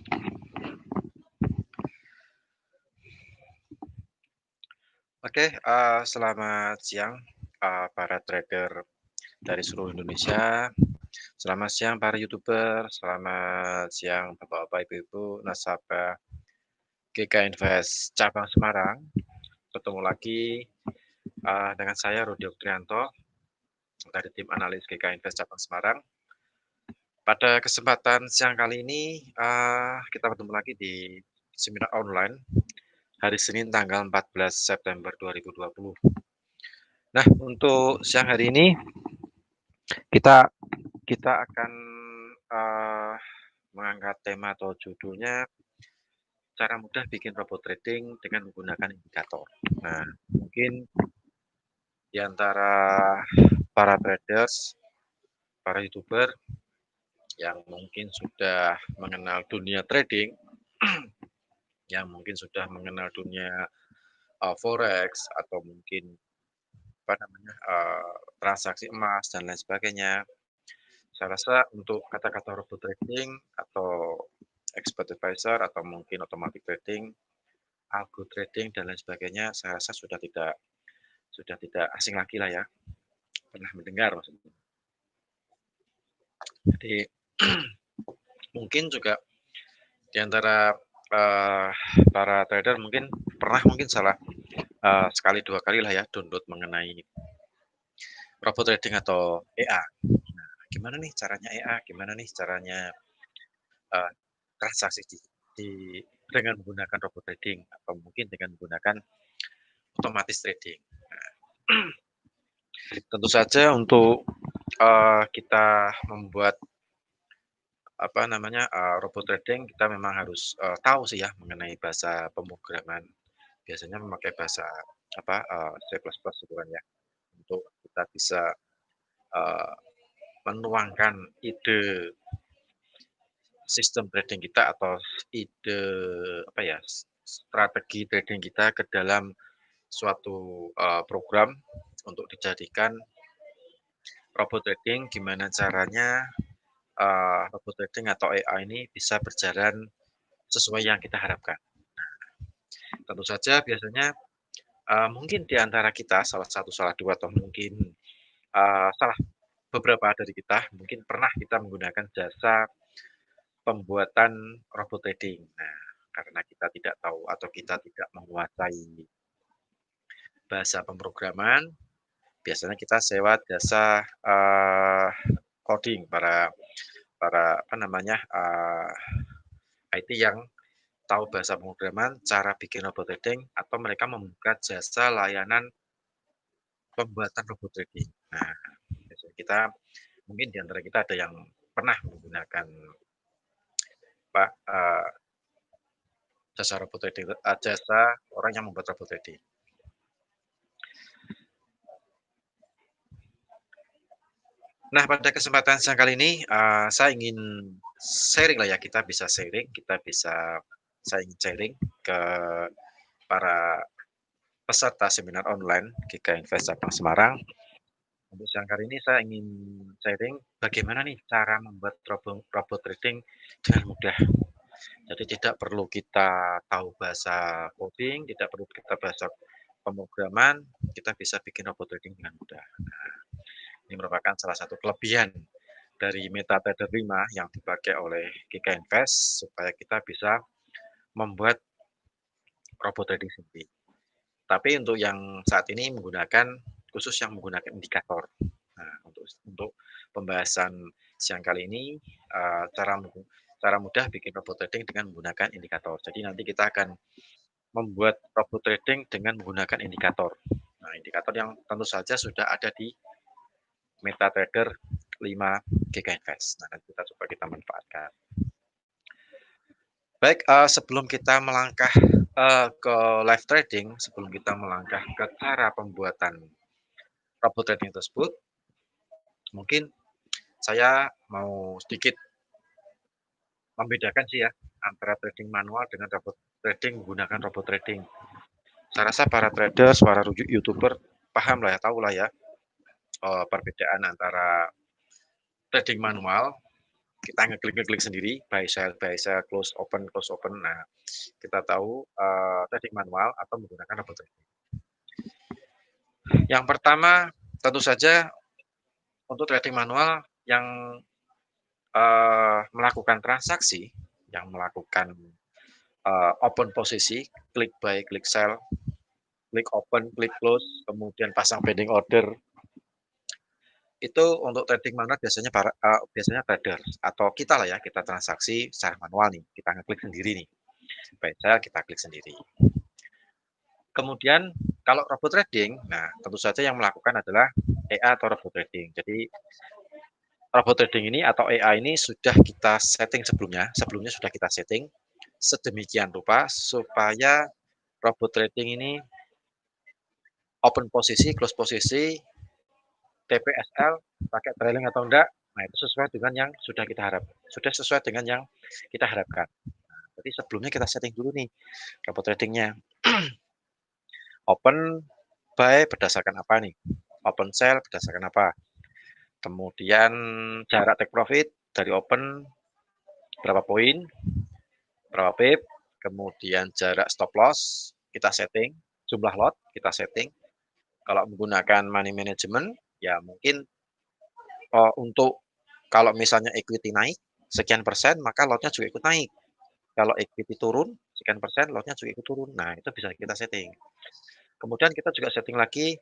Oke, selamat siang, para trader dari seluruh Indonesia. Selamat siang para YouTuber, selamat siang Bapak-bapak, Ibu-ibu, nasabah GK Invest cabang Semarang. Ketemu lagi dengan saya Rudi Oktrianto dari tim analis GK Invest cabang Semarang. Pada kesempatan siang kali ini kita bertemu lagi di seminar online hari Senin tanggal 14 September 2020. Nah, untuk siang hari ini kita akan mengangkat tema atau judulnya cara mudah bikin robot trading dengan menggunakan indikator. Nah, mungkin di antara para traders, para YouTuber yang mungkin sudah mengenal dunia trading, yang mungkin sudah mengenal dunia forex atau mungkin transaksi emas dan lain sebagainya. Saya rasa untuk kata-kata robot trading atau expert advisor atau mungkin automatic trading, algo trading dan lain sebagainya, saya rasa sudah tidak asing lagi lah ya, pernah mendengar maksudnya. Jadi mungkin juga di antara para trader mungkin pernah salah sekali dua kali lah ya download mengenai robot trading atau EA. Nah, gimana nih caranya EA? Gimana nih caranya transaksi dengan menggunakan robot trading atau mungkin dengan menggunakan otomatis trading. Nah, tentu saja untuk kita membuat robot trading kita memang harus tahu sih ya mengenai bahasa pemrograman. Biasanya memakai bahasa C++ gitu kan ya untuk kita bisa menuangkan ide sistem trading kita atau ide strategi trading kita ke dalam suatu program untuk dijadikan robot trading. Gimana caranya robot trading atau AI ini bisa berjalan sesuai yang kita harapkan. Tentu saja biasanya mungkin di antara kita salah satu, salah dua, atau mungkin salah beberapa dari kita mungkin pernah kita menggunakan jasa pembuatan robot trading. Nah, karena kita tidak tahu atau kita tidak menguasai bahasa pemrograman, biasanya kita sewa jasa coding para IT yang tahu bahasa pemrograman, cara bikin robot trading, atau mereka membuka jasa layanan pembuatan robot trading. Nah, kita mungkin di antara kita ada yang pernah menggunakan jasa robot trading, jasa orang yang membuat robot trading. Nah, pada kesempatan siang kali ini saya ingin sharing lah ya, saya ingin sharing ke para peserta seminar online GK Invest Cabang Semarang. Untuk siang kali ini saya ingin sharing bagaimana nih cara membuat robot trading dengan mudah. Jadi tidak perlu kita tahu bahasa coding, tidak perlu kita bahasa pemrograman, kita bisa bikin robot trading dengan mudah. Nah, ini merupakan salah satu kelebihan dari MetaTrader 5 yang dipakai oleh GK Invest supaya kita bisa membuat robot trading sendiri. Tapi untuk yang saat ini khusus yang menggunakan indikator. Nah, untuk pembahasan siang kali ini cara mudah bikin robot trading dengan menggunakan indikator. Jadi nanti kita akan membuat robot trading dengan menggunakan indikator. Nah, indikator yang tentu saja sudah ada di MetaTrader 5 GK Invest. Nah, nanti kita manfaatkan. Baik, sebelum kita melangkah ke live trading, sebelum kita melangkah ke cara pembuatan robot trading tersebut, mungkin saya mau sedikit membedakan sih ya antara trading manual dengan robot trading menggunakan robot trading. Saya rasa para traders, para YouTuber paham lah ya, tahu lah ya perbedaan antara trading manual kita ngeklik sendiri, buy sell, close open. Nah, kita tahu trading manual atau menggunakan robot trading. Yang pertama, tentu saja untuk trading manual yang melakukan transaksi, yang melakukan open posisi, klik buy, klik sell, klik open, klik close, kemudian pasang pending order. Itu untuk trading manual biasanya trader atau kita lah ya, kita transaksi secara manual nih, kita ngeklik sendiri nih. Buy sell kita klik sendiri. Kemudian kalau robot trading, nah tentu saja yang melakukan adalah EA atau robot trading. Jadi robot trading ini atau EA ini sudah kita setting sebelumnya sudah kita setting sedemikian rupa supaya robot trading ini open posisi, close posisi, TPSL, pakai trailing atau enggak, nah itu sesuai dengan yang sudah sesuai dengan yang kita harapkan. Nah, jadi sebelumnya kita setting dulu nih robot tradingnya. Open buy berdasarkan apa nih? Open sell berdasarkan apa? Kemudian jarak take profit dari open berapa poin, berapa pip, kemudian jarak stop loss kita setting, jumlah lot kita setting. Kalau menggunakan money management ya mungkin untuk kalau misalnya equity naik sekian persen maka lotnya juga ikut naik. Kalau equity turun sekian persen lotnya juga ikut turun. Nah itu bisa kita setting. Kemudian kita juga setting lagi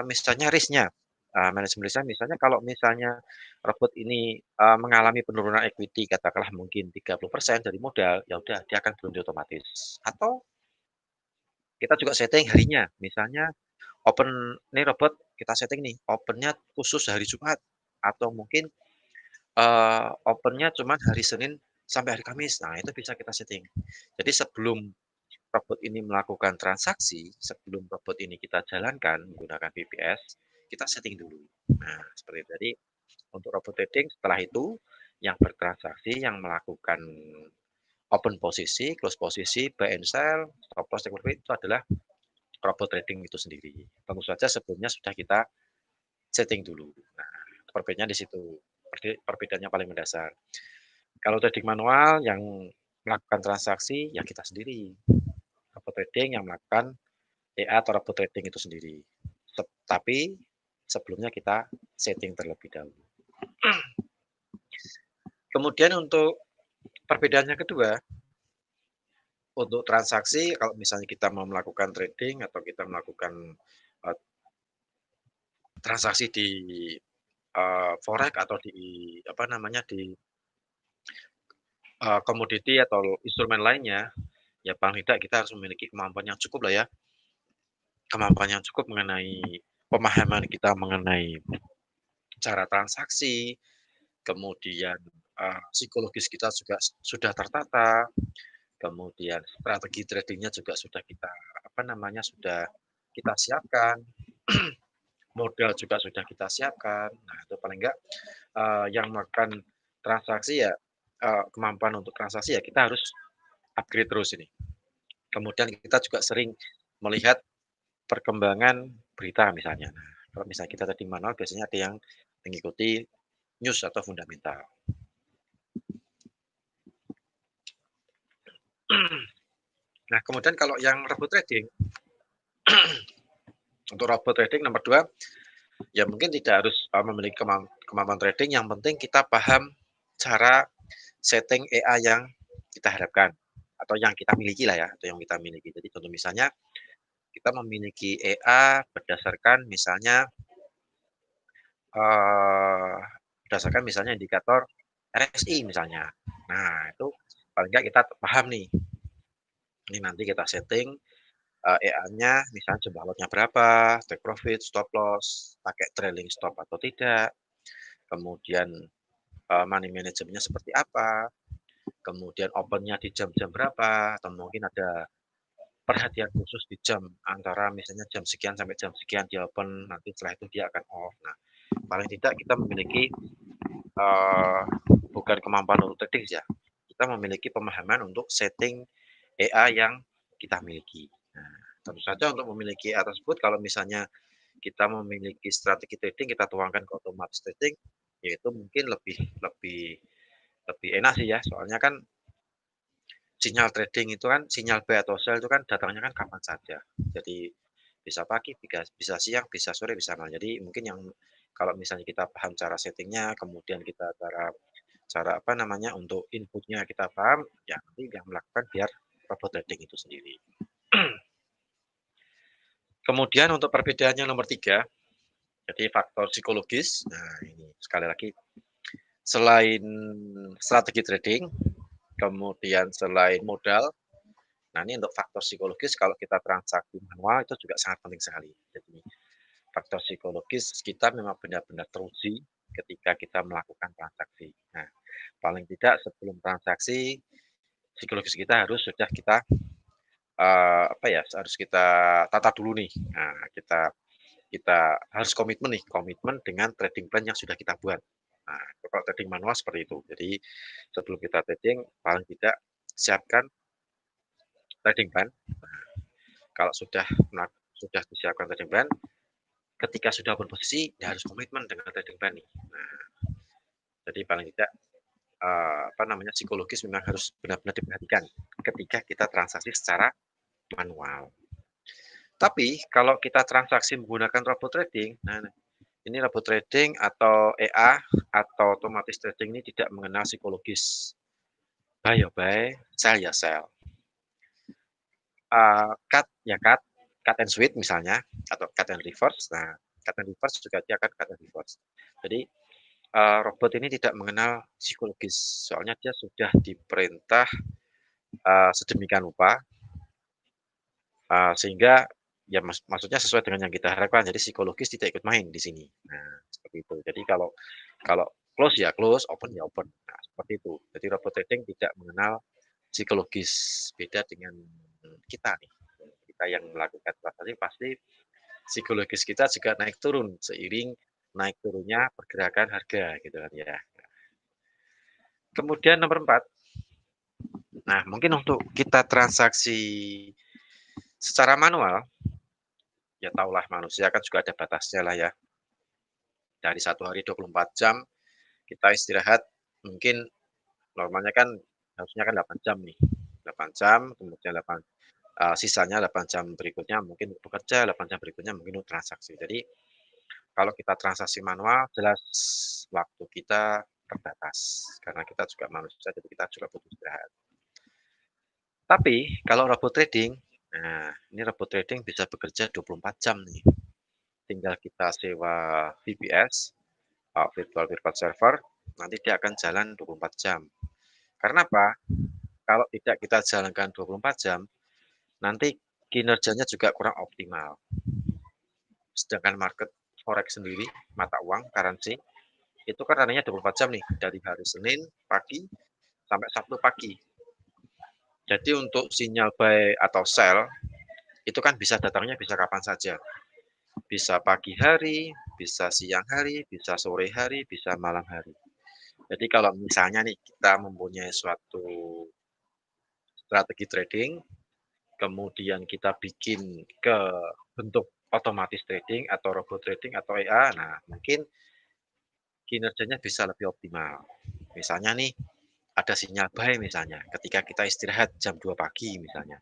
misalnya risknya. Manajemen risknya misalnya kalau misalnya robot ini mengalami penurunan equity katakanlah mungkin 30% dari modal, ya udah dia akan berhenti otomatis. Atau kita juga setting harinya, misalnya open nih robot kita setting nih, opennya khusus hari Jumat atau mungkin opennya cuma hari Senin sampai hari Kamis. Nah, itu bisa kita setting. Jadi sebelum robot ini melakukan transaksi, sebelum robot ini kita jalankan menggunakan VPS, kita setting dulu. Nah, seperti tadi untuk robot trading setelah itu yang bertransaksi, yang melakukan open posisi, close posisi, buy and sell, stop loss, take profit itu adalah robot trading itu sendiri. Tentu saja sebelumnya sudah kita setting dulu. Nah, perbedaannya di situ. Perbedaannya paling mendasar. Kalau trading manual yang melakukan transaksi ya kita sendiri. Robot trading yang melakukan EA atau robot trading itu sendiri. Tapi sebelumnya kita setting terlebih dahulu. Kemudian untuk perbedaannya kedua, untuk transaksi kalau misalnya kita mau melakukan trading atau kita melakukan transaksi di forex atau di apa namanya di komoditi atau instrumen lainnya, ya paling tidak kita harus memiliki kemampuan yang cukup lah ya. Kemampuan yang cukup mengenai pemahaman kita mengenai cara transaksi, kemudian psikologis kita juga sudah tertata, kemudian strategi tradingnya juga sudah kita apa namanya sudah kita siapkan, modal juga sudah kita siapkan. Nah itu paling enggak yang melakukan transaksi ya kemampuan untuk transaksi ya kita harus upgrade terus ini. Kemudian kita juga sering melihat perkembangan berita misalnya. Nah, kalau misalnya kita tadi manual biasanya ada yang mengikuti news atau fundamental. Nah, kemudian kalau yang robot trading, untuk robot trading nomor 2, ya mungkin tidak harus memiliki kemampuan trading, yang penting kita paham cara setting EA yang kita harapkan, atau yang kita miliki lah ya, atau yang kita miliki. Jadi contoh misalnya, kita memiliki EA berdasarkan misalnya berdasarkan misalnya indikator RSI misalnya. Nah, itu paling nggak kita paham nih. Ini nanti kita setting EA-nya misalnya jumlah lotnya berapa, take profit, stop loss, pakai trailing stop atau tidak, kemudian money manajemennya seperti apa, kemudian opennya di jam-jam berapa, atau mungkin ada perhatian khusus di jam antara misalnya jam sekian sampai jam sekian dia open, nanti setelah itu dia akan off. Nah, paling tidak kita memiliki bukan kemampuan untuk trading ya, kita memiliki pemahaman untuk setting EA yang kita miliki. Nah, tentu saja untuk memiliki EA tersebut kalau misalnya kita memiliki strategi trading kita tuangkan ke otomatis trading, yaitu mungkin lebih lebih lebih enak sih ya, soalnya kan sinyal trading itu kan, sinyal buy atau sell itu kan datangnya kan kapan saja. Jadi bisa pagi, bisa siang, bisa sore, bisa malam. Jadi mungkin yang kalau misalnya kita paham cara settingnya, kemudian kita cara cara apa namanya, untuk inputnya kita paham, ya nanti yang melakukan biar robot trading itu sendiri. Kemudian untuk perbedaannya nomor 3, jadi faktor psikologis. Nah ini sekali lagi, selain strategi trading, kemudian selain modal, nah ini untuk faktor psikologis kalau kita transaksi manual itu juga sangat penting sekali. Jadi faktor psikologis kita memang benar-benar teruji ketika kita melakukan transaksi. Nah, paling tidak sebelum transaksi psikologis kita harus sudah kita apa ya, harus kita tata dulu nih. Nah, kita kita harus komitmen nih, komitmen dengan trading plan yang sudah kita buat. Nah, kalau trading manual seperti itu. Jadi sebelum kita trading paling tidak siapkan trading plan. Nah, kalau sudah disiapkan trading plan, ketika sudah berposisi ya harus komitmen dengan trading plan nih. Nah, jadi paling tidak apa namanya, psikologis memang harus benar-benar diperhatikan ketika kita transaksi secara manual. Tapi kalau kita transaksi menggunakan robot trading, nah ini robot trading atau EA atau otomatis trading ini tidak mengenal psikologis. Buy ya buy, sell ya sell. Cut ya cut, cut and switch misalnya, atau cut and reverse. Nah, cut and reverse juga dia akan cut and reverse. Jadi robot ini tidak mengenal psikologis, soalnya dia sudah diperintah sedemikian rupa, sehingga ya maksudnya sesuai dengan yang kita harapkan. Jadi psikologis tidak ikut main di sini. Nah, seperti itu. Jadi kalau kalau close ya close, open ya open. Nah, seperti itu. Jadi robot trading tidak mengenal psikologis, beda dengan kita nih. Kita yang melakukan transaksi pasti psikologis kita juga naik turun seiring naik turunnya pergerakan harga gitu kan ya. Kemudian nomor 4, nah mungkin untuk kita transaksi secara manual, ya tahulah manusia kan juga ada batasnya lah ya. Dari 1 hari 24 jam kita istirahat, mungkin normalnya kan harusnya kan 8 jam nih. 8 jam, kemudian sisanya 8 jam berikutnya mungkin bekerja, 8 jam berikutnya mungkin untuk transaksi. Jadi kalau kita transaksi manual jelas waktu kita terbatas, karena kita juga manusia, jadi kita juga butuh istirahat. Tapi kalau robot trading, nah ini robot trading bisa bekerja 24 jam nih. Tinggal kita sewa VPS, virtual private server, nanti dia akan jalan 24 jam. Karena apa? Kalau tidak kita jalankan 24 jam, nanti kinerjanya juga kurang optimal. Sedangkan market forex sendiri, mata uang, currency, itu kan rananya 24 jam nih, dari hari Senin pagi sampai Sabtu pagi. Jadi untuk sinyal buy atau sell, itu kan bisa datangnya bisa kapan saja. Bisa pagi hari, bisa siang hari, bisa sore hari, bisa malam hari. Jadi kalau misalnya nih kita mempunyai suatu strategi trading, kemudian kita bikin ke bentuk otomatis trading atau robot trading atau EA, nah mungkin kinerjanya bisa lebih optimal. Misalnya nih, ada sinyal buy misalnya, ketika kita istirahat jam 2 pagi misalnya.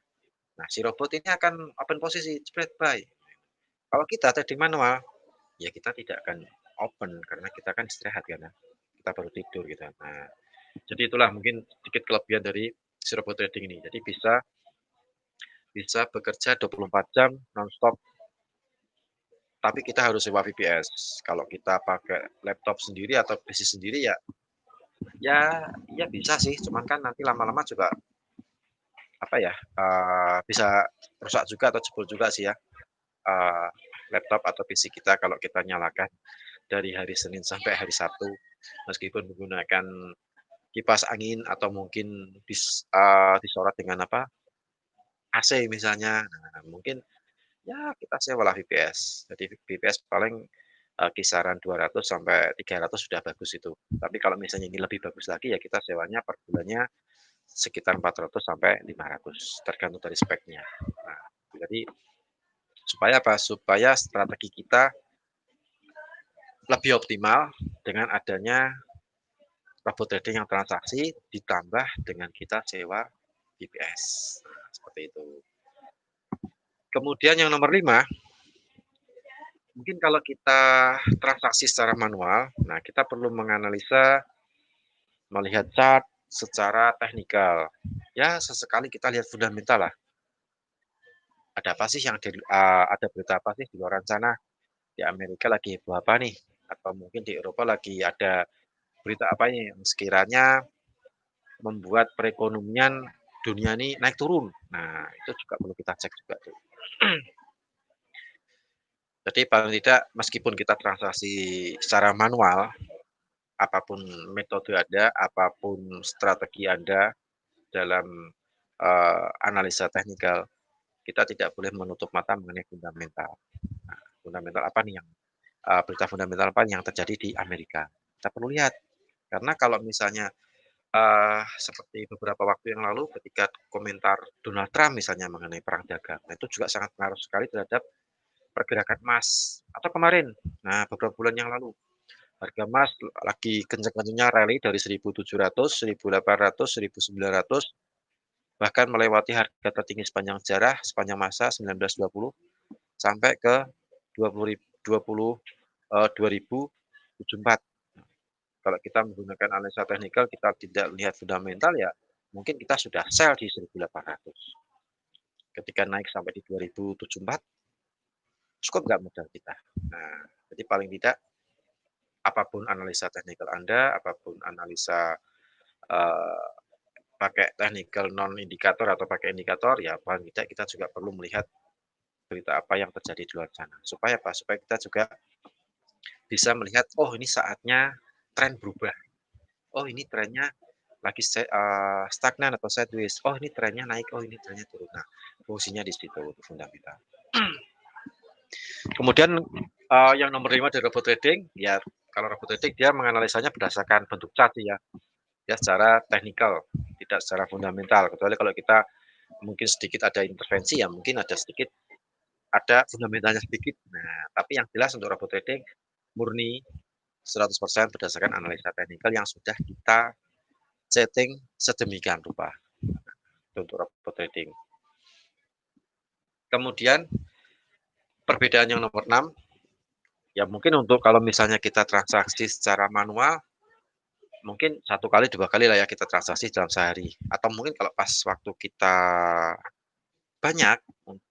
Nah, si robot ini akan open posisi, spread buy. Kalau kita trading manual, ya kita tidak akan open karena kita kan istirahat kan ya. Kita baru tidur gitu. Nah, jadi itulah mungkin sedikit kelebihan dari si robot trading ini. Jadi bisa bisa bekerja 24 jam nonstop, tapi kita harus sewa VPS. Kalau kita pakai laptop sendiri atau PC sendiri ya ya ya bisa sih, cuman kan nanti lama-lama juga apa ya, bisa rusak juga atau jebol juga sih ya, eee, laptop atau PC kita kalau kita nyalakan dari hari Senin sampai hari Sabtu, meskipun menggunakan kipas angin atau mungkin disorot dengan apa, AC misalnya. Nah, mungkin ya kita sewalah VPS. Jadi VPS paling, kisaran 200 sampai 300 sudah bagus itu. Tapi kalau misalnya ini lebih bagus lagi ya kita sewanya per bulannya sekitar 400 sampai 500 tergantung dari speknya. Nah, jadi supaya apa? Supaya strategi kita lebih optimal dengan adanya robot trading yang transaksi ditambah dengan kita sewa VPS. Nah, seperti itu. Kemudian yang nomor 5, mungkin kalau kita transaksi secara manual, nah kita perlu menganalisa, melihat chart secara teknikal. Ya, sesekali kita lihat fundamental lah. Ada apa sih ada berita apa sih di luar sana? Di Amerika lagi heboh apa nih? Atau mungkin di Eropa lagi ada berita apa nih yang sekiranya membuat perekonomian dunia ini naik turun. Nah, itu juga perlu kita cek juga tuh. Jadi paling tidak meskipun kita transaksi secara manual, apapun metode ada, apapun strategi ada dalam analisa teknikal, kita tidak boleh menutup mata mengenai fundamental. Nah, fundamental apa nih yang berita fundamental apa yang terjadi di Amerika? Kita perlu lihat karena kalau misalnya seperti beberapa waktu yang lalu ketika komentar Donald Trump misalnya mengenai perang dagang, nah itu juga sangat pengaruh sekali terhadap pergerakan emas. Atau kemarin, nah beberapa bulan yang lalu, harga emas lagi kenceng-kencengnya rally dari 1.700, 1.800, 1.900, bahkan melewati harga tertinggi sepanjang sejarah, sepanjang masa 1920 sampai ke 2024. Kalau kita menggunakan analisa teknikal, kita tidak lihat fundamental ya, mungkin kita sudah sell di 1.800. Ketika naik sampai di 2074, cukup nggak modal kita? Nah, jadi paling tidak apapun analisa teknikal Anda, apapun analisa uh, pakai technical non indikator atau pakai indikator, ya paling tidak kita juga perlu melihat berita apa yang terjadi di luar sana. Supaya apa? Supaya kita juga bisa melihat, oh ini saatnya tren berubah. Oh ini trennya lagi stagnan atau sideways. Oh ini trennya naik, oh ini trennya turun. Nah, fungsinya di situ untuk fundamental. Kemudian yang nomor 5 dari robot trading, ya kalau robot trading dia menganalisanya berdasarkan bentuk chart ya, ya secara teknikal, tidak secara fundamental. Kecuali kalau kita mungkin sedikit ada intervensi ya, mungkin ada sedikit ada fundamentalnya sedikit. Nah, tapi yang jelas untuk robot trading murni 100% berdasarkan analisa teknikal yang sudah kita setting sedemikian rupa untuk robot trading. Kemudian perbedaan yang nomor 6, ya mungkin untuk kalau misalnya kita transaksi secara manual, mungkin 1 kali 2 kali lah ya kita transaksi dalam sehari. Atau mungkin kalau pas waktu kita banyak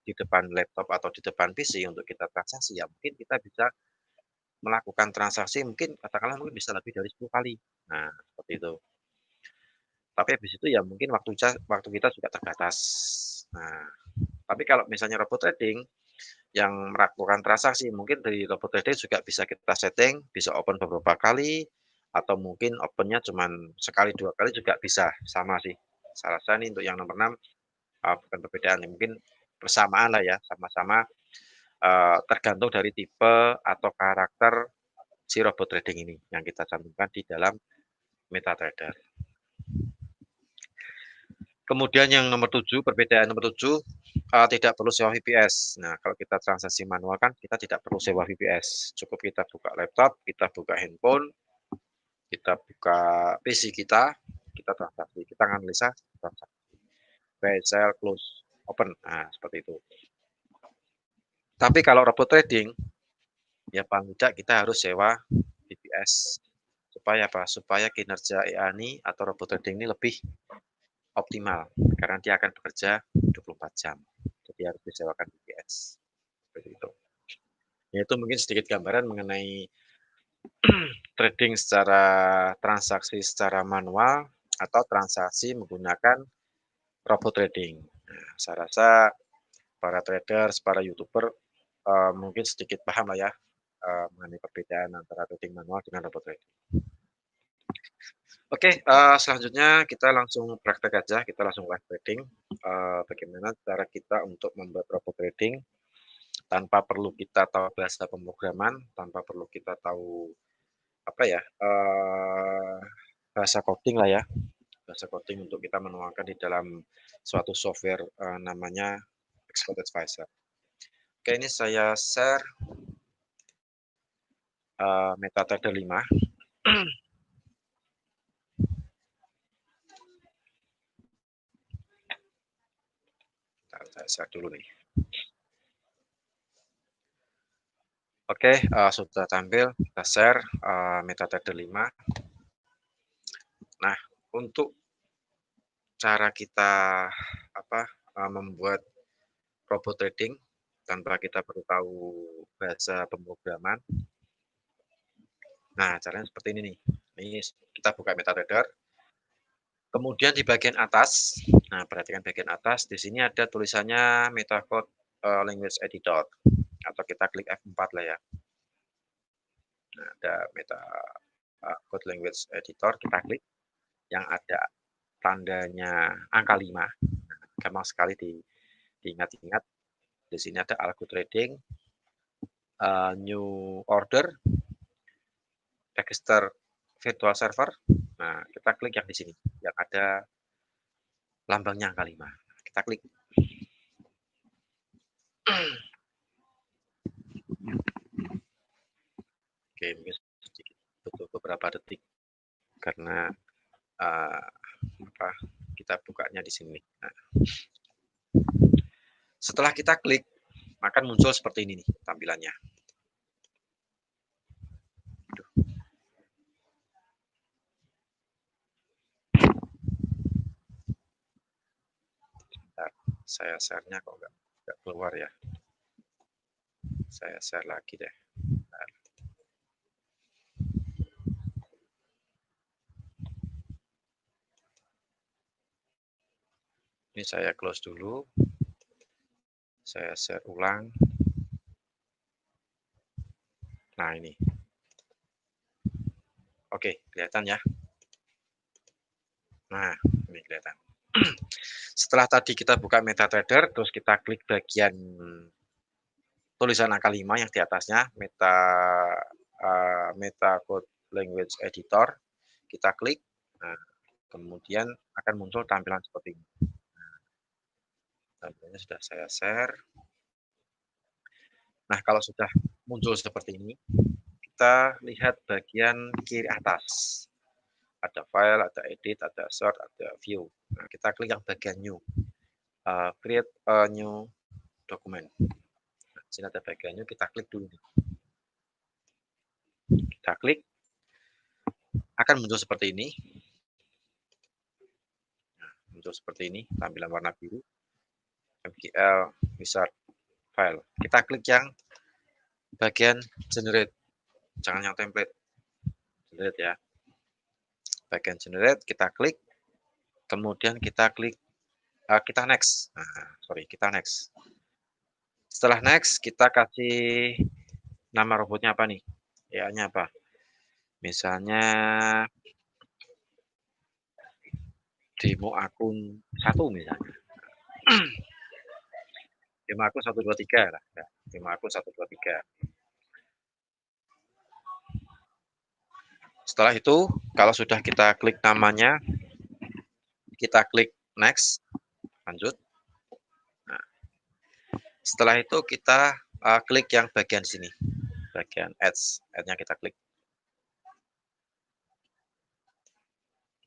di depan laptop atau di depan PC untuk kita transaksi, ya mungkin kita bisa melakukan transaksi mungkin katakanlah mungkin bisa lebih dari 10 kali. Nah, seperti itu. Tapi habis itu ya mungkin waktu kita juga terbatas. Nah, tapi kalau misalnya robot trading yang melakukan transaksi mungkin dari robot trading juga bisa kita setting, bisa open beberapa kali atau mungkin opennya cuman sekali 2 kali juga bisa, sama sih. Saya rasa ini untuk yang nomor 6 bukan perbedaan, mungkin persamaan lah ya, sama-sama tergantung dari tipe atau karakter si robot trading ini yang kita cantumkan di dalam MetaTrader. Kemudian yang nomor 7, perbedaan nomor 7, tidak perlu sewa VPS. Nah, kalau kita transaksi manual kan kita tidak perlu sewa VPS. Cukup kita buka laptop, kita buka handphone, kita buka PC kita transaksi, kita analisa transaksi. Buy, sell, close, open. Nah, seperti itu. Tapi kalau robot trading, ya paling tidak kita harus sewa VPS. Supaya apa? Supaya kinerja AI ini atau robot trading ini lebih optimal karena dia akan bekerja 24 jam. Jadi harus disewakan VPS. Seperti itu. Ya itu mungkin sedikit gambaran mengenai trading secara transaksi secara manual atau transaksi menggunakan robot trading. Nah, saya rasa para traders, para youtuber mungkin sedikit paham lah ya mengenai perbedaan antara trading manual dengan robot trading. Oke, selanjutnya kita langsung praktek aja, kita langsung live trading. Bagaimana cara kita untuk membuat robot trading tanpa perlu kita tahu bahasa pemrograman, tanpa perlu kita tahu apa ya bahasa coding lah ya, bahasa coding untuk kita menuangkan di dalam suatu software namanya Expert Advisor. Oke, ini saya share MetaTrader 5. Saya share dulu nih. Oke, sudah tampil, kita share, MetaTrader 5. Nah, untuk cara kita, apa, membuat robot trading tanpa kita perlu tahu bahasa pemrograman. Nah, caranya seperti ini nih. Ini kita buka MetaTrader, kemudian di bagian atas, nah perhatikan bagian atas, di sini ada tulisannya MetaCode, Language Editor, atau kita klik F4 lah ya. Nah, ada Code Language Editor, kita klik, yang ada tandanya angka 5, gampang sekali diingat-ingat. Di sini ada Algo Trading, New Order, Register Virtual Server. Nah, kita klik yang di sini, yang ada lambangnya angka 5. Kita klik. Oke, mungkin sedikit butuh beberapa detik karena kita bukanya di sini. Nah, setelah kita klik, akan muncul seperti ini nih tampilannya. Bentar, saya share-nya kok nggak keluar ya. Saya share lagi deh. Bentar. Ini saya close dulu. Saya share ulang. Nah, ini. Oke, kelihatan ya. Nah, ini kelihatan. Setelah tadi kita buka MetaTrader, terus kita klik bagian tulisan angka 5 yang di atasnya, MetaCode Language Editor, kita klik, nah, kemudian akan muncul tampilan seperti ini. Tampilannya sudah saya share. Nah, kalau sudah muncul seperti ini, kita lihat bagian kiri atas. Ada file, ada edit, ada sort, ada view. Nah, kita klik yang bagian new. Create a new document. Nah, di sini ada bagian new, kita klik dulu. Kita klik, akan muncul seperti ini. Nah, muncul seperti ini, tampilan warna biru. MGL wizard file. Kita klik yang bagian generate, jangan yang template. Generate ya. Bagian generate, kita klik, kemudian kita klik, kita next. Nah, kita next. Setelah next, kita kasih nama robotnya apa nih? EA-nya apa? Misalnya demo akun 1 misalnya. Demo akun 123 lah. Ya, demo akun 123. Setelah itu, kalau sudah kita klik namanya, kita klik next, lanjut. Nah, setelah itu kita klik yang bagian sini, bagian add-nya kita klik.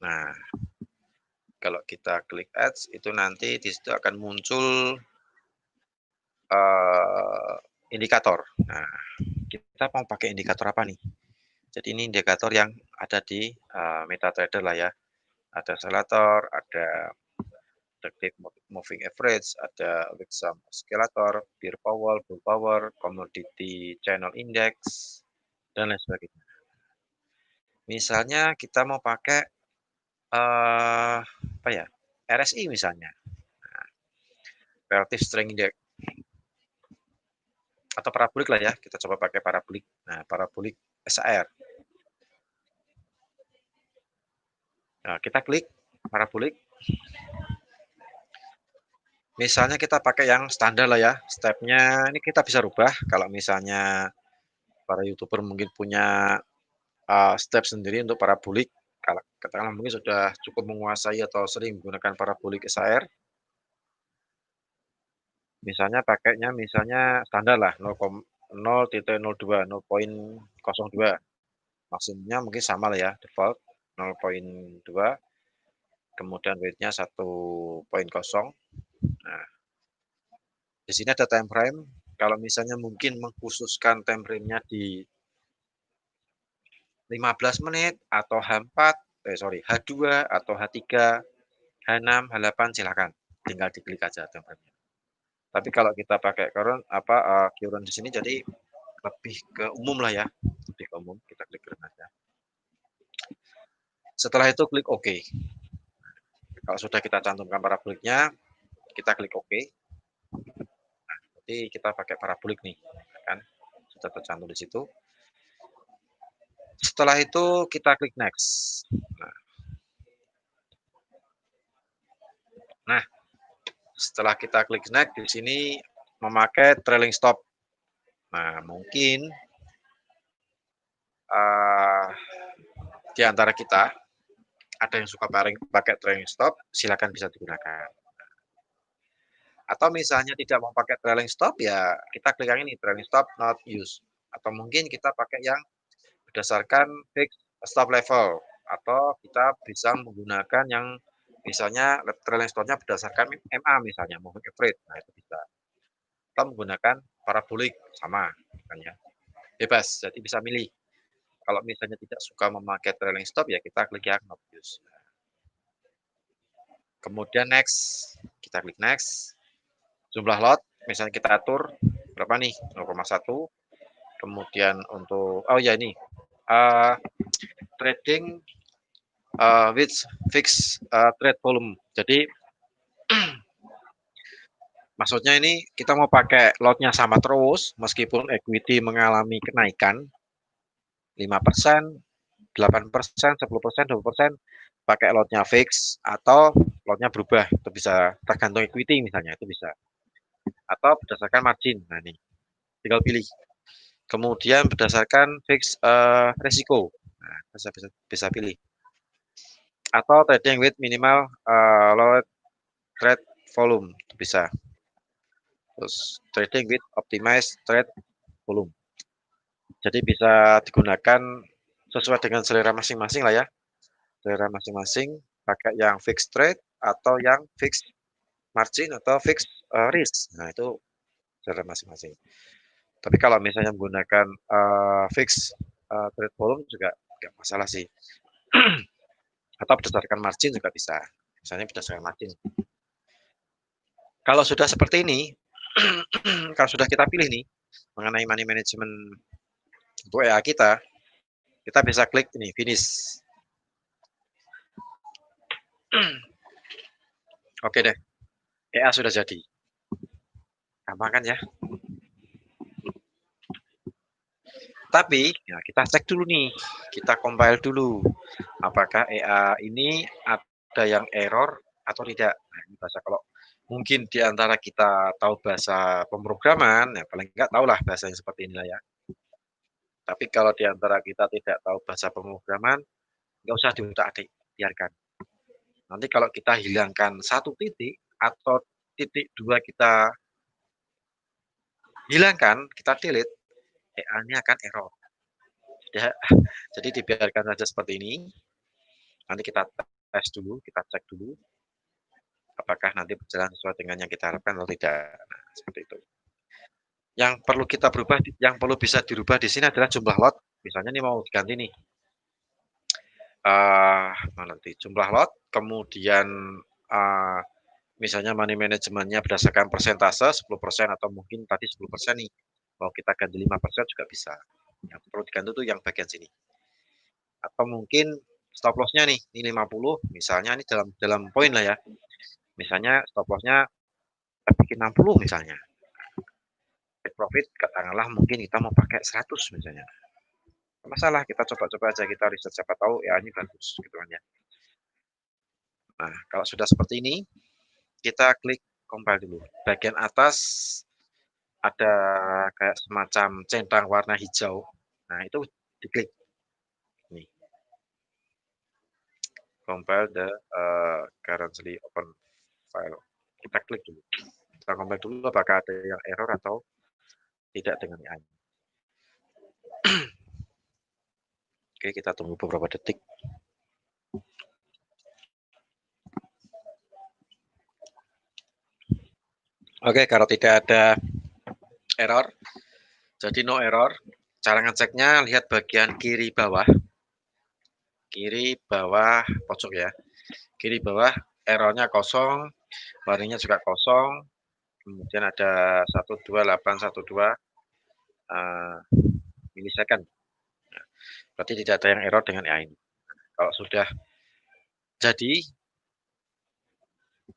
Nah, kalau kita klik ads, itu nanti di situ akan muncul indikator. Nah, kita mau pakai indikator apa nih? Jadi ini indikator yang ada di MetaTrader lah ya. Ada oscillator, ada Decade Moving Average, ada Week Sum Oscillator, Bear Powell, Bull Power, Commodity Channel Index, dan lain sebagainya. Misalnya kita mau pakai apa ya, RSI misalnya, nah, Relative Strength Index, atau parabolik lah ya, kita coba pakai parabolik. Nah, parabolik SAR. Nah, kita klik parabolik. Misalnya kita pakai yang standar lah ya, stepnya ini kita bisa rubah. Kalau misalnya para YouTuber mungkin punya step sendiri untuk parabolik, kalau katakanlah mungkin sudah cukup menguasai atau sering menggunakan parabolik SAR. Misalnya pakainya misalnya standar lah 0,02, 0,02. Maksimumnya mungkin sama lah ya, default 0,2. Kemudian weight-nya 1,0. Nah, di sini ada time frame. Kalau misalnya mungkin mengkhususkan time frame-nya di 15 menit atau H4, H2 atau H3, H6, H8 silakan. Tinggal diklik aja time frame-nya. Tapi kalau kita pakai current di sini jadi lebih ke umum lah ya. Lebih ke umum, kita klik current aja. Setelah itu klik OK. Kalau sudah kita cantumkan paraboliknya, kita klik OK. Nah, berarti kita pakai parabolik nih, kan? Sudah tercantum di situ. Setelah itu kita klik next. Nah, setelah kita klik next di sini memakai trailing stop. Nah, mungkin di antara kita ada yang suka pakai trailing stop, silakan bisa digunakan. Atau misalnya tidak mau pakai trailing stop, ya kita klik yang ini, trailing stop not use. Atau mungkin kita pakai yang berdasarkan fixed stop level. Atau kita bisa menggunakan yang misalnya trailing stopnya berdasarkan MA misalnya, moving average. Nah, itu bisa. Atau menggunakan parabolik, sama. Misalnya. Bebas, jadi bisa milih. Kalau misalnya tidak suka memakai trailing stop, ya kita klik yang not use. Kemudian next, kita klik next. Jumlah lot, misalnya kita atur berapa nih, 0,1. Kemudian untuk, oh ya ini, trading with fixed trade volume. Jadi maksudnya ini kita mau pakai lotnya sama terus, meskipun equity mengalami kenaikan 5%, 8%, 10%, 20%, pakai lotnya fix atau lotnya berubah, itu bisa tergantung equity misalnya, itu bisa. Atau berdasarkan margin, nah ini tinggal pilih. Kemudian berdasarkan fix resiko, nah, bisa pilih. Atau trading with minimal low trade volume, itu bisa. Terus trading with optimized trade volume. Jadi bisa digunakan sesuai dengan selera masing-masing lah ya. Selera masing-masing, pakai yang fixed trade atau yang fixed margin atau fixed risk. Nah, itu selera masing-masing. Tapi kalau misalnya menggunakan fixed trade volume juga nggak masalah sih. Atau berdasarkan margin juga bisa. Misalnya berdasarkan margin. Kalau sudah seperti ini, kalau sudah kita pilih nih mengenai money management untuk EA kita bisa klik ini finish. Oke deh, EA sudah jadi. Gampang kan ya? Tapi ya kita cek dulu nih, kita compile dulu. Apakah EA ini ada yang error atau tidak? Nah, ini bahasa kalau mungkin di antara kita tahu bahasa pemrograman, ya paling enggak tahulah bahasa yang seperti inilah ya. Tapi kalau di antara kita tidak tahu bahasa pemrograman, nggak usah diutak-atik, biarkan. Nanti kalau kita hilangkan satu titik atau titik dua kita hilangkan, kita delete, EA-nya akan error. Ya, jadi dibiarkan saja seperti ini. Nanti kita tes dulu, kita cek dulu apakah nanti berjalan sesuai dengan yang kita harapkan atau tidak. Nah, seperti itu. Yang perlu kita berubah, yang perlu bisa dirubah di sini adalah jumlah lot. Misalnya ini mau diganti nih. Nanti jumlah lot, kemudian misalnya money manajemennya berdasarkan persentase 10% atau mungkin tadi 10% nih. Mau kita ganti 5% juga bisa. Yang perlu diganti itu yang bagian sini. Atau mungkin stop loss-nya nih, ini 50, misalnya ini dalam poin lah ya. Misalnya stop loss-nya bikin 60 misalnya. Profit katakanlah mungkin kita mau pakai 100 misalnya. Tidak masalah, kita coba-coba aja, kita riset siapa tahu ya ini bagus gitu kan ya. Nah, kalau sudah seperti ini, kita klik compile dulu. Bagian atas ada kayak semacam centang warna hijau. Nah, itu diklik. Nih. Compile the currently open file. Kita klik dulu. Kita compile dulu apakah ada yang error atau tidak dengan AI. Oke, kita tunggu beberapa detik. Oke, kalau tidak ada error, jadi no error. Cara ngeceknya lihat bagian kiri bawah pojok ya. Kiri bawah errornya kosong, warningnya juga kosong, kemudian ada 12812 milisecond. Nah, berarti tidak ada yang error dengan AI ini. Kalau sudah jadi,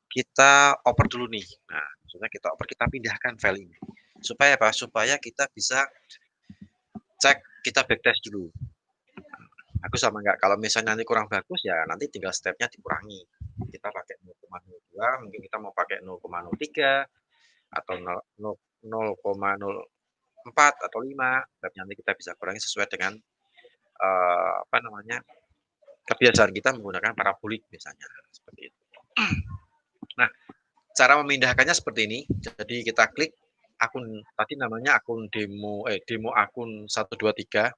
kita oper dulu nih. Nah, maksudnya kita oper, kita pindahkan file ini. Supaya apa? Supaya kita bisa cek, kita backtest dulu. Bagus sama enggak? Kalau misalnya nanti kurang bagus, ya nanti tinggal stepnya dikurangi. Kita pakai 0,02, mungkin kita mau pakai 0,03 atau 0,04 atau 5. Tapi nanti kita bisa kurangi sesuai dengan apa namanya, kebiasaan kita menggunakan parabolik misalnya seperti itu. Nah, cara memindahkannya seperti ini. Jadi kita klik akun tadi namanya akun demo akun 123.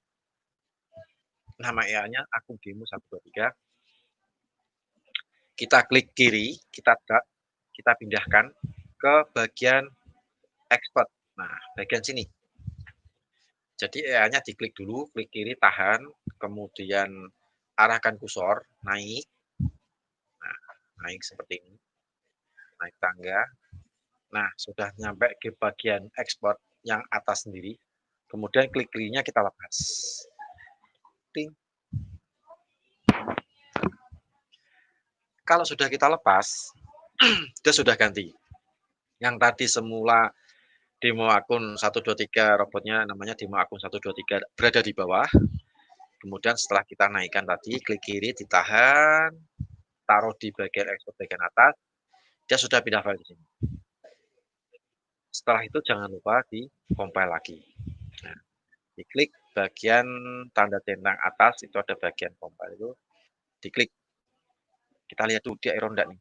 Nama AI-nya akun demo 123. Kita klik kiri, kita drag, kita pindahkan ke bagian export. Nah, bagian sini. Jadi AI-nya diklik dulu, klik kiri, tahan, kemudian arahkan kursor, naik. Nah, naik seperti ini. Naik tangga. Nah, sudah nyampe ke bagian export yang atas sendiri. Kemudian klik kirinya kita lepas. Ting. Kalau sudah kita lepas, dia sudah ganti. Yang tadi semula demo akun 123 robotnya namanya demo akun 123 berada di bawah. Kemudian setelah kita naikkan tadi, klik kiri, ditahan, taruh di bagian export bagian atas, dia sudah pindah file di sini. Setelah itu jangan lupa di compile lagi. Nah, diklik bagian tanda centang atas, itu ada bagian compile itu, diklik. Kita lihat dulu dia error enggak nih.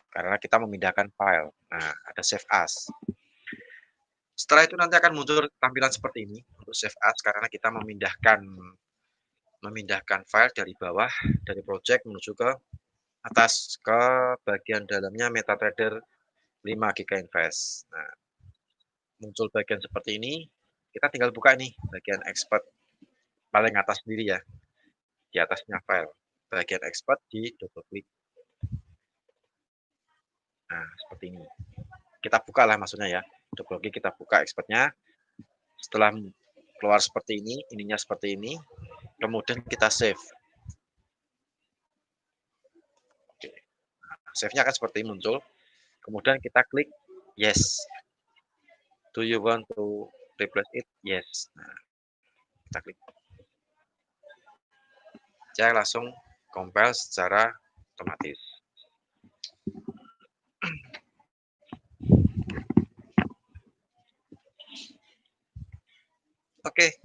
Karena kita memindahkan file. Nah, ada save as. Setelah itu nanti akan muncul tampilan seperti ini untuk save as karena kita memindahkan file dari bawah, dari project menuju ke atas ke bagian dalamnya MetaTrader 5 GB Invest. Nah, muncul bagian seperti ini, kita tinggal buka nih bagian export paling atas sendiri ya, di atasnya file. Bagian export di double klik. Nah, seperti ini. Kita buka lah maksudnya ya, double klik kita buka exportnya. Setelah keluar seperti ini, ininya seperti ini, kemudian kita save. Oke. Nah, save-nya akan seperti ini muncul. Kemudian kita klik yes. Do you want to replace it? Yes. Nah, kita klik. Dia langsung compile secara otomatis. Oke,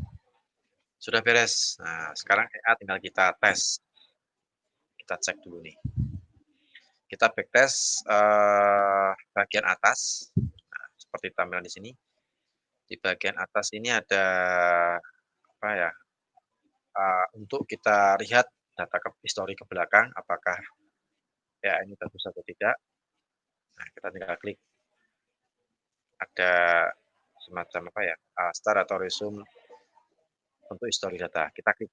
sudah beres. Nah, sekarang AI tinggal kita tes. Kita cek dulu nih. Kita backtest bagian atas. Nah, seperti tampilan di sini. Di bagian atas ini ada apa ya? Untuk kita lihat data histori ke belakang, apakah AI ini bagus atau tidak. Nah, kita tinggal klik. Ada semacam apa ya? Start atau resume untuk histori data. Kita klik.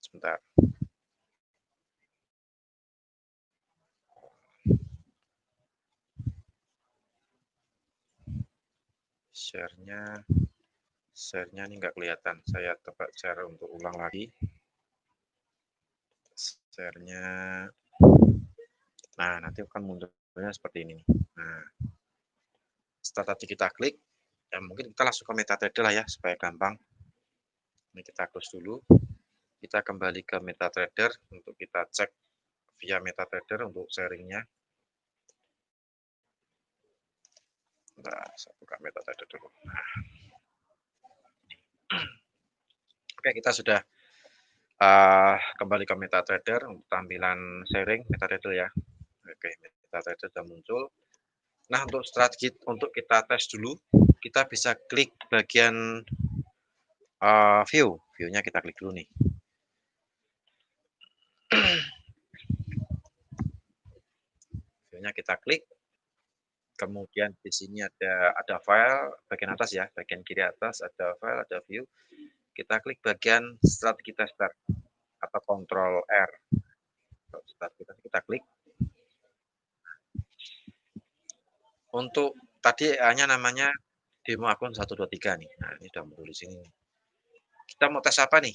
Sebentar. Share-nya ini nggak kelihatan. Saya coba share untuk ulang lagi. Share-nya. Nah, nanti akan munculnya seperti ini. Nah, setelah tadi kita klik, ya mungkin kita langsung ke MetaTrader lah ya, supaya gampang. Ini kita close dulu. Kita kembali ke MetaTrader untuk kita cek via MetaTrader untuk sharingnya. Nah, saya buka MetaTrader dulu. Nah, Oke, kita sudah, kembali ke MetaTrader untuk tampilan sharing MetaTrader ya. Oke, MetaTrader sudah muncul. Nah, untuk strategi untuk kita tes dulu, kita bisa klik bagian, view-nya kita klik dulu nih. View-nya kita klik, kemudian di sini ada file bagian atas ya, bagian kiri atas ada file, ada view. Kita klik bagian strategi tester atau Ctrl R. Kita klik. Untuk tadi hanya namanya demo akun 123 nih. Nah, ini udah muncul di sini. Kita mau tes apa nih?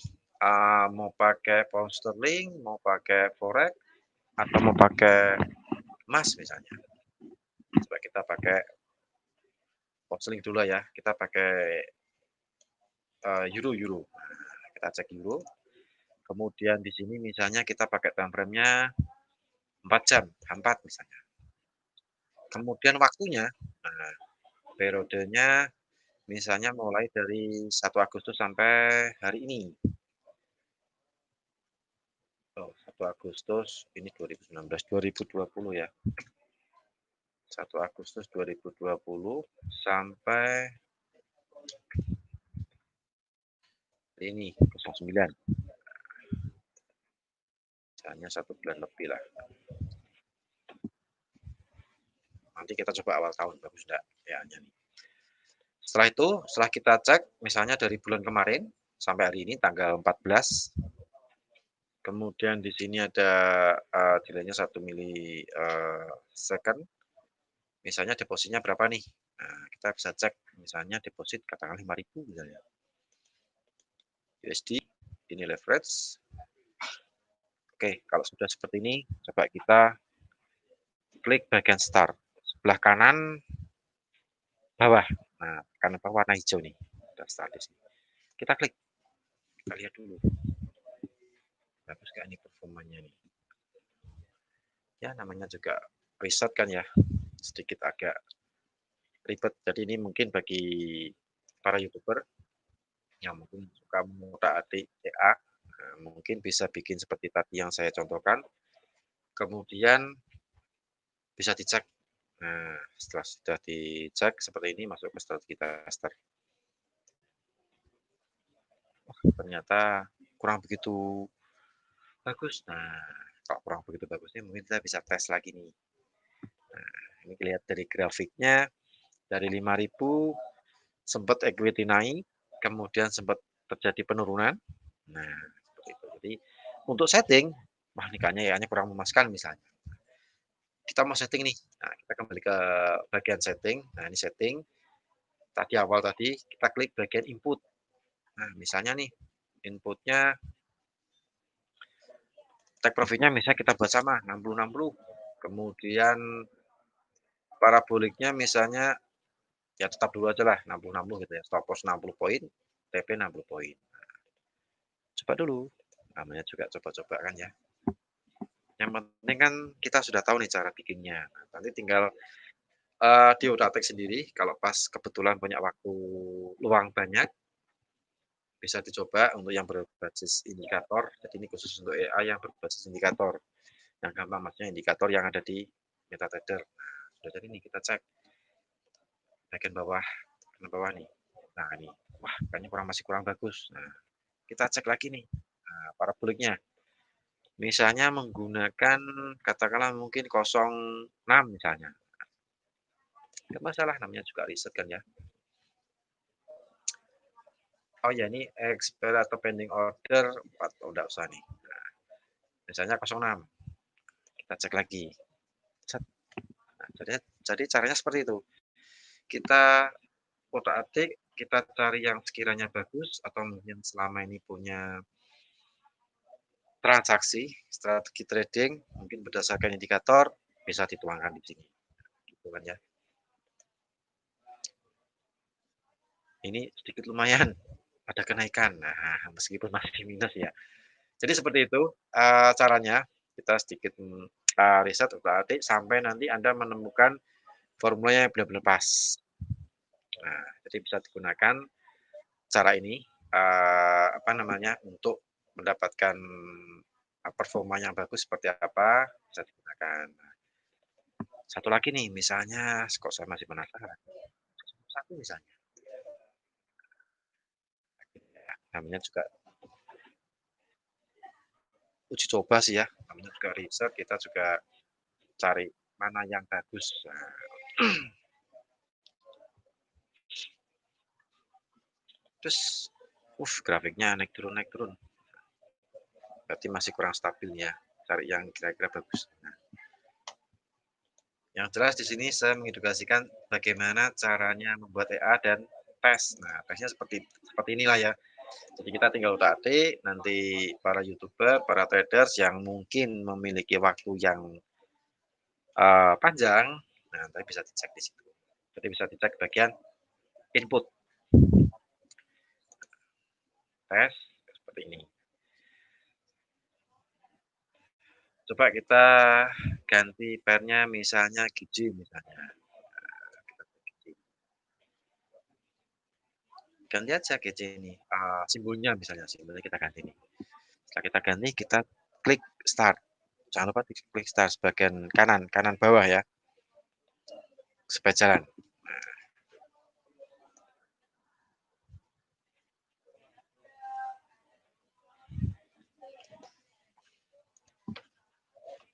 Mau pakai pound sterling, mau pakai forex, atau mau pakai emas misalnya. Coba kita pakai pound sterling dulu ya. Kita pakai euro. Nah, kita cek euro. Kemudian di sini misalnya kita pakai time frame-nya 4 jam, H4 misalnya. Kemudian waktunya, nah, periodenya misalnya mulai dari 1 Agustus sampai hari ini. Oh, 1 Agustus ini 2019, 2020 ya. 1 Agustus 2020 sampai ini 09. Misalnya 1 bulan lebih lah. Nanti kita coba awal tahun bagus enggak ya nih. Setelah itu, setelah kita cek misalnya dari bulan kemarin sampai hari ini tanggal 14. Kemudian di sini ada delaynya 1 mili second. Misalnya depositnya berapa nih? Nah, kita bisa cek misalnya deposit katakanlah 5.000 misalnya. USD, ini leverage. Oke, kalau sudah seperti ini, coba kita klik bagian start. Sebelah kanan bawah. Nah, kanan bawah warna hijau nih. Ada start di sini. Kita klik. Kita lihat dulu. Bagus gak nih performanya nih? Ya, namanya juga riset kan ya. Sedikit agak ribet. Jadi ini mungkin bagi para YouTuber yang mungkin suka mengutak-atik CA, mungkin bisa bikin seperti tadi yang saya contohkan. Kemudian bisa dicek. Nah, setelah sudah dicek seperti ini masuk ke strategi tester. Oh, ternyata kurang begitu bagus. Nah, kalau kurang begitu bagusnya mungkin kita bisa tes lagi nih. Nah, ini lihat dari grafiknya dari 5.000 sempat equity naik, kemudian sempat terjadi penurunan. Nah, seperti itu. Jadi untuk setting, wah ini kayaknya kurang memuaskan misalnya. Kita mau setting nih. Nah, kita kembali ke bagian setting. Nah, ini setting. Tadi awal tadi kita klik bagian input. Nah, misalnya nih inputnya take profitnya misalnya kita buat sama 60-60. Kemudian paraboliknya misalnya ya tetap dulu aja lah 60-60 gitu ya. Stop loss 60 poin, TP 60 poin. Coba dulu. Namanya juga coba-coba kan ya. Yang penting kan kita sudah tahu nih cara bikinnya. Nah, nanti tinggal diotak-atik sendiri kalau pas kebetulan punya waktu luang banyak, bisa dicoba untuk yang berbasis indikator. Jadi ini khusus untuk AI yang berbasis indikator. Yang gampang maksudnya indikator yang ada di MetaTrader. Nah, sudah jadi nih kita cek bagian bawah nih. Nah, ini wah kayaknya masih kurang bagus. Nah, kita cek lagi nih paraboliknya. Misalnya menggunakan katakanlah mungkin 06 misalnya. Enggak masalah namanya juga riset kan ya. Oh ya ini expire atau pending order 4 oh, enggak usah nih. Nah, misalnya 06. Kita cek lagi. Nah, jadi caranya seperti itu. Kita otak-atik, kita cari yang sekiranya bagus atau mungkin selama ini punya transaksi, strategi trading, mungkin berdasarkan indikator bisa dituangkan di sini. Gitu kan ya. Ini sedikit lumayan ada kenaikan. Nah, meskipun masih minus ya. Jadi seperti itu caranya. Kita sedikit riset otak-atik sampai nanti Anda menemukan formulanya yang benar-benar pas. Nah, jadi bisa digunakan cara ini apa namanya, untuk mendapatkan, performa yang bagus seperti apa, bisa digunakan. Nah, satu lagi nih, misalnya kok saya masih penasaran, satu misalnya, ya, namanya juga uji coba sih ya, namanya juga riset, kita juga cari mana yang bagus. Nah, terus, grafiknya naik turun, berarti masih kurang stabil ya, cari yang kira-kira bagus. Nah, yang jelas di sini saya mengedukasikan bagaimana caranya membuat EA dan tes. Nah, tesnya seperti inilah ya. Jadi kita tinggal utak-atik, nanti para YouTuber, para traders yang mungkin memiliki waktu yang panjang, nah nanti bisa dicek di situ. Jadi bisa dicek bagian input tes seperti ini. Coba kita ganti pairnya misalnya GJ misalnya. Ganti aja GJ ini, simbolnya misalnya, simbolnya kita ganti nih. Setelah kita ganti, kita klik start. Jangan lupa klik start bagian kanan, kanan bawah ya, supaya jalan.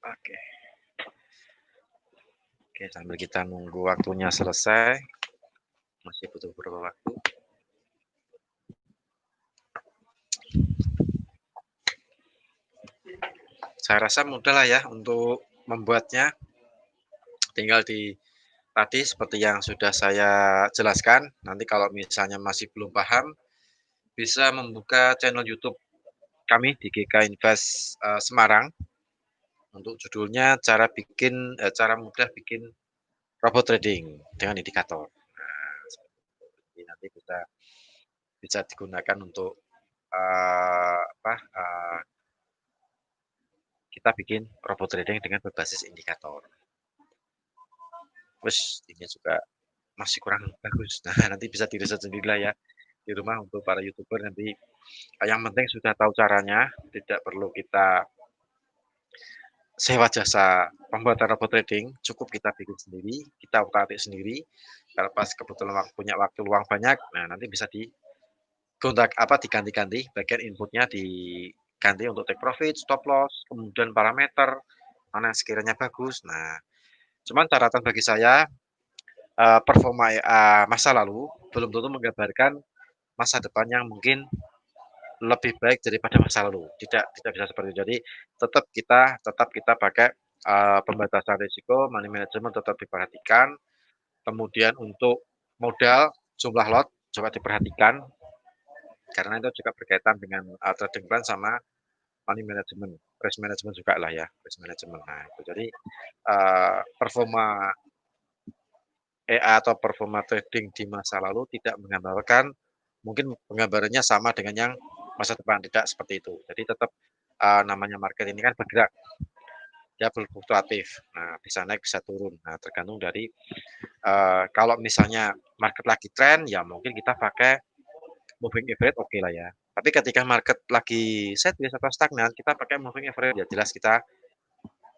Oke. Oke, sambil kita nunggu waktunya selesai, masih butuh beberapa waktu. Saya rasa mudah lah ya untuk membuatnya. Tinggal di tadi seperti yang sudah saya jelaskan, nanti kalau misalnya masih belum paham, bisa membuka channel YouTube kami di GK Invest Semarang untuk judulnya cara mudah bikin robot trading dengan indikator. Nah, jadi nanti bisa bisa digunakan untuk apa, kita bikin robot trading dengan berbasis indikator. Terus ini juga masih kurang bagus. Nah, nanti bisa diriset sendirilah ya di rumah untuk para YouTuber nanti. Yang penting sudah tahu caranya, tidak perlu kita sewa jasa pembuatan robot trading, cukup kita bikin sendiri, kita utak-atik sendiri. Kalau pas kebetulan punya waktu luang banyak, nah nanti bisa diganti-ganti bagian inputnya diganti untuk take profit, stop loss, kemudian parameter mana yang sekiranya bagus. Nah, cuman catatan bagi saya performa masa lalu belum tentu menggambarkan masa depan yang mungkin lebih baik daripada masa lalu. Tidak bisa seperti itu. Jadi tetap kita pakai pembatasan risiko, money management tetap diperhatikan. Kemudian untuk modal, jumlah lot coba diperhatikan karena itu juga berkaitan dengan trading plan sama money management, risk management juga lah ya, risk management. Nah, itu jadi performa EA atau performa trading di masa lalu tidak menggambarkan mungkin penggambarannya sama dengan yang masa depan, tidak seperti itu. Jadi tetap namanya market ini kan bergerak, dia berfluktuatif. Nah, bisa naik, bisa turun. Nah, tergantung dari kalau misalnya market lagi trend, ya mungkin kita pakai moving average oke lah ya. Tapi ketika market lagi sideways atau stagnan, kita pakai moving average ya jelas kita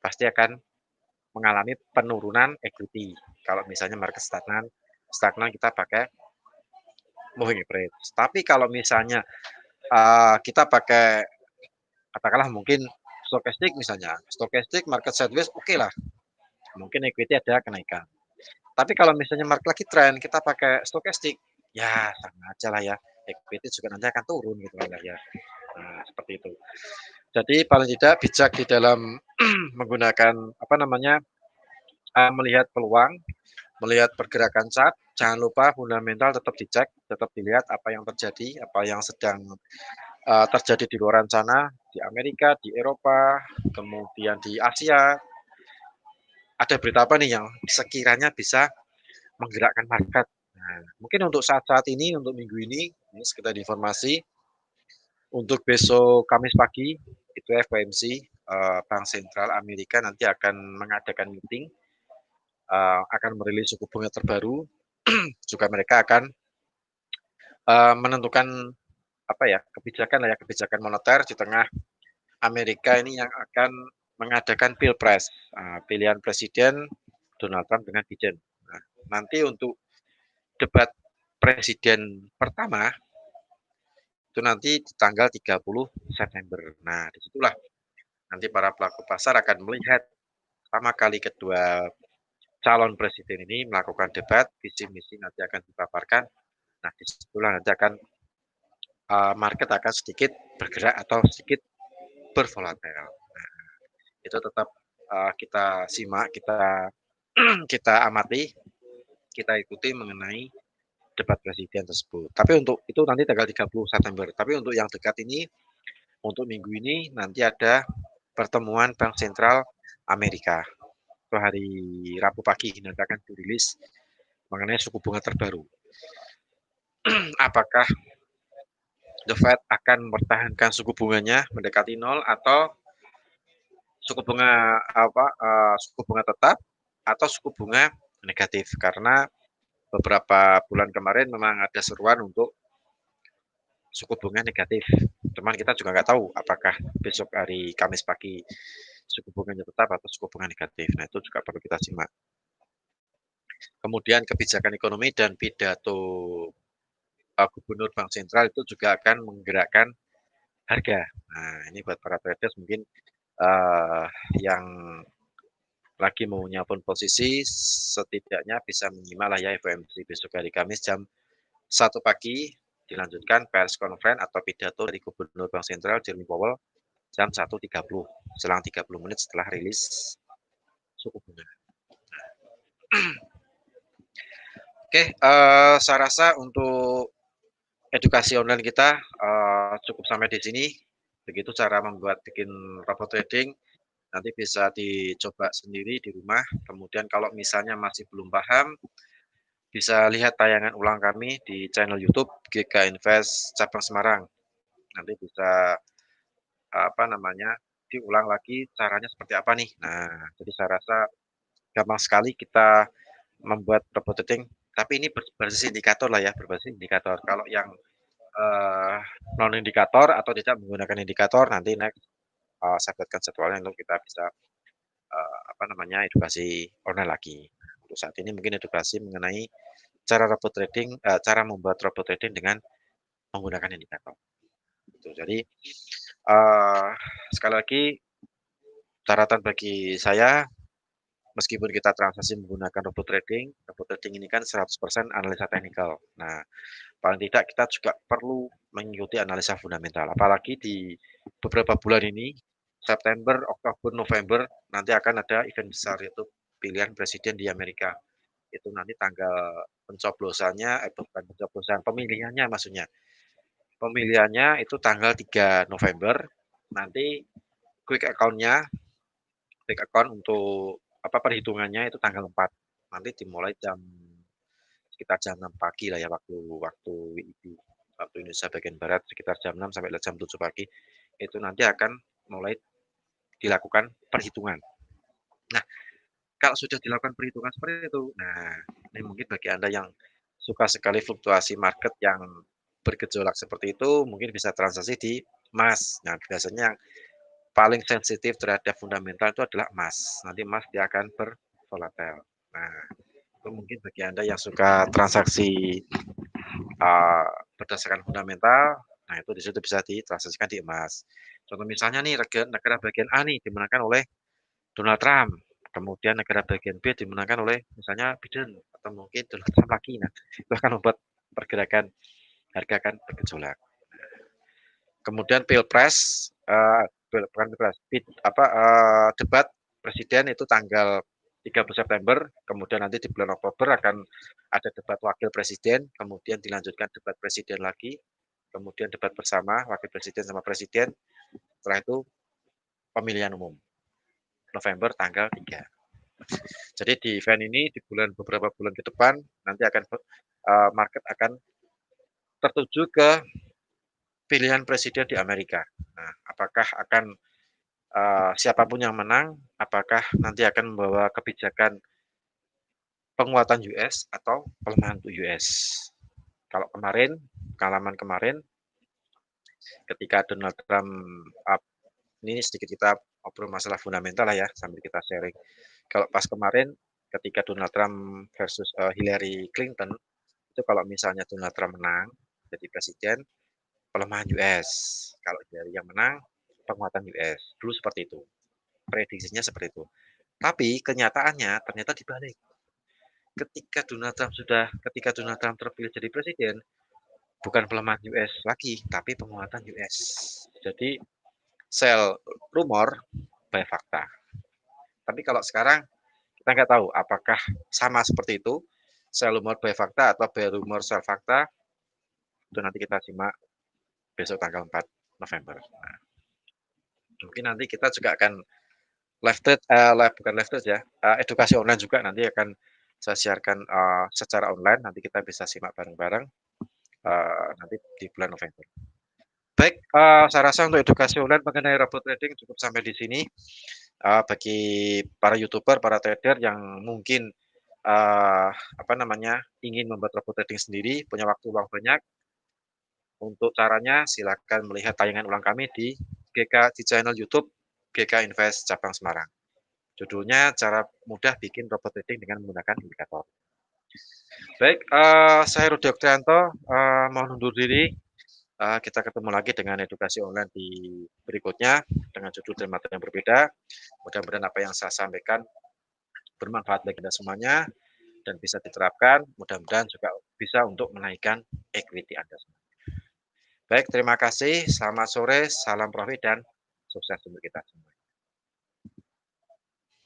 pasti akan mengalami penurunan equity. Kalau misalnya market stagnan, stagnan kita pakai moving average. Tapi kalau misalnya kita pakai katakanlah mungkin stokastik misalnya, stokastik market sideways oke lah, mungkin equity ada kenaikan. Tapi kalau misalnya market lagi trend, kita pakai stokastik, ya sama aja lah ya, equity juga nanti akan turun gitu lah ya. Nah, seperti itu. Jadi paling tidak bijak di dalam menggunakan apa namanya melihat peluang, melihat pergerakan chart, jangan lupa fundamental tetap dicek, tetap dilihat apa yang terjadi, apa yang sedang terjadi di luar sana, di Amerika, di Eropa, kemudian di Asia. Ada berita apa nih yang sekiranya bisa menggerakkan market. Nah, mungkin untuk saat-saat ini, untuk minggu ini sekedar informasi. Untuk besok Kamis pagi, itu FOMC, Bank Sentral Amerika nanti akan mengadakan meeting, akan merilis suku bunga terbaru, juga mereka akan menentukan apa ya, kebijakan lah ya, kebijakan moneter di tengah Amerika ini yang akan mengadakan pilpres, pilihan presiden Donald Trump dengan Biden. Nah, nanti untuk debat presiden pertama itu nanti di tanggal 30 September. Nah, disitulah nanti para pelaku pasar akan melihat pertama kali kedua calon presiden ini melakukan debat, visi misi nanti akan dipaparkan. Nah, disitulah nanti akan market akan sedikit bergerak atau sedikit bervolatil. Nah, itu tetap kita simak, kita kita amati, kita ikuti mengenai debat presiden tersebut. Tapi untuk itu nanti tanggal 30 September. Tapi untuk yang dekat ini, untuk minggu ini nanti ada pertemuan Bank Sentral Amerika. Itu hari Rabu pagi nanti akan dirilis mengenai suku bunga terbaru. Apakah The Fed akan mempertahankan suku bunganya mendekati nol atau suku bunga suku bunga tetap atau suku bunga negatif, karena beberapa bulan kemarin memang ada seruan untuk suku bunga negatif. Cuman kita juga nggak tahu apakah besok hari Kamis pagi suku bunganya tetap atau suku bunga negatif. Nah, itu juga perlu kita simak. Kemudian kebijakan ekonomi dan pidato Gubernur Bank Sentral itu juga akan menggerakkan harga. Nah, ini buat para traders mungkin uh, yang lagi mau nyapun posisi setidaknya bisa menyimak lah ya FOMC besok hari Kamis jam 1 pagi dilanjutkan pers conference atau pidato dari Gubernur Bank Sentral Jerome Powell jam 1.30 selang 30 menit setelah rilis suku bunga. Oke, saya rasa untuk edukasi online kita cukup sampai di sini. Begitu cara membuat bikin robot trading. Nanti bisa dicoba sendiri di rumah. Kemudian kalau misalnya masih belum paham, bisa lihat tayangan ulang kami di channel YouTube GK Invest Cabang Semarang. Nanti bisa diulang lagi caranya seperti apa nih. Nah, jadi saya rasa gampang sekali kita membuat robot trading. Tapi ini berbasis indikator lah ya, berbasis indikator. Kalau yang non indikator atau tidak menggunakan indikator, nanti next saya buatkan jadwalnya untuk kita bisa edukasi online lagi. Untuk saat ini mungkin edukasi mengenai cara robot trading, cara membuat robot trading dengan menggunakan indikator. Gitu. Jadi sekali lagi catatan bagi saya, meskipun kita transaksi menggunakan robot trading ini kan 100% analisa teknikal. Nah, paling tidak kita juga perlu mengikuti analisa fundamental. Apalagi di beberapa bulan ini, September, Oktober, November, nanti akan ada event besar yaitu pilihan presiden di Amerika. Itu nanti tanggal pencoblosannya, bukan pencoblosan, pemilihannya maksudnya. Pemilihannya itu tanggal 3 November. Nanti quick account untuk perhitungannya itu tanggal 4. Nanti dimulai sekitar jam 6 pagi lah ya waktu waktu WIB, waktu Indonesia bagian barat sekitar jam 6 sampai jam 7 pagi. Itu nanti akan mulai dilakukan perhitungan. Nah, kalau sudah dilakukan perhitungan seperti itu, nah ini mungkin bagi Anda yang suka sekali fluktuasi market yang bergejolak seperti itu, mungkin bisa transaksi di emas. Nah, biasanya yang paling sensitif terhadap fundamental itu adalah emas. Nanti emas dia akan bervolatil. Nah, itu mungkin bagi Anda yang suka transaksi berdasarkan fundamental, nah itu disitu bisa ditransaksikan di emas. Contoh misalnya nih negara bagian A nih dimenangkan oleh Donald Trump, kemudian negara bagian B dimenangkan oleh misalnya Biden atau mungkin Donald Trump lagi. Nah, itu akan membuat pergerakan harga akan bergejolak. Kemudian pilpres, bukan pilpres, debat presiden itu tanggal 30 September, kemudian nanti di bulan Oktober akan ada debat wakil presiden, kemudian dilanjutkan debat presiden lagi, kemudian debat bersama wakil presiden sama presiden, setelah itu pemilihan umum November tanggal 3. Jadi di event ini di beberapa bulan ke depan nanti akan market akan tertuju ke pilihan presiden di Amerika. Nah, apakah akan siapapun yang menang, apakah nanti akan membawa kebijakan penguatan US atau pelemahan US. Kalau pengalaman kemarin ketika Donald Trump up ini sedikit kita ngobrol masalah fundamental lah ya, sambil kita sharing. Kalau pas kemarin ketika Donald Trump versus, Hillary Clinton, itu kalau misalnya Donald Trump menang jadi presiden, pelemahan US, kalau Hillary yang menang, penguatan US, dulu seperti itu, prediksinya seperti itu. Tapi kenyataannya ternyata dibalik. Ketika Donald Trump terpilih jadi presiden, bukan pelemahan US lagi, tapi penguatan US. Jadi sell rumor by fakta. Tapi kalau sekarang kita nggak tahu apakah sama seperti itu, sell rumor by fakta atau by rumor sell fakta, itu nanti kita simak besok tanggal 4 November. Nah, mungkin nanti kita juga akan bukan live trade ya, edukasi online juga nanti akan saya siarkan secara online, nanti kita bisa simak bareng-bareng nanti di bulan November. Baik, saya rasa untuk edukasi online mengenai robot trading cukup sampai di sini. Bagi para YouTuber, para trader yang mungkin apa namanya, ingin membuat robot trading sendiri, punya waktu luang banyak, untuk caranya silakan melihat tayangan ulang kami di channel YouTube GK Invest Cabang Semarang. Judulnya cara mudah bikin robot trading dengan menggunakan indikator. Baik, saya Rudi Oktavianto, mohon undur diri. Kita ketemu lagi dengan edukasi online di berikutnya dengan judul dan materi yang berbeda. Mudah-mudahan apa yang saya sampaikan bermanfaat bagi kita semuanya dan bisa diterapkan. Mudah-mudahan juga bisa untuk menaikkan equity Anda. Baik, terima kasih. Selamat sore, salam profit dan sukses untuk kita semua.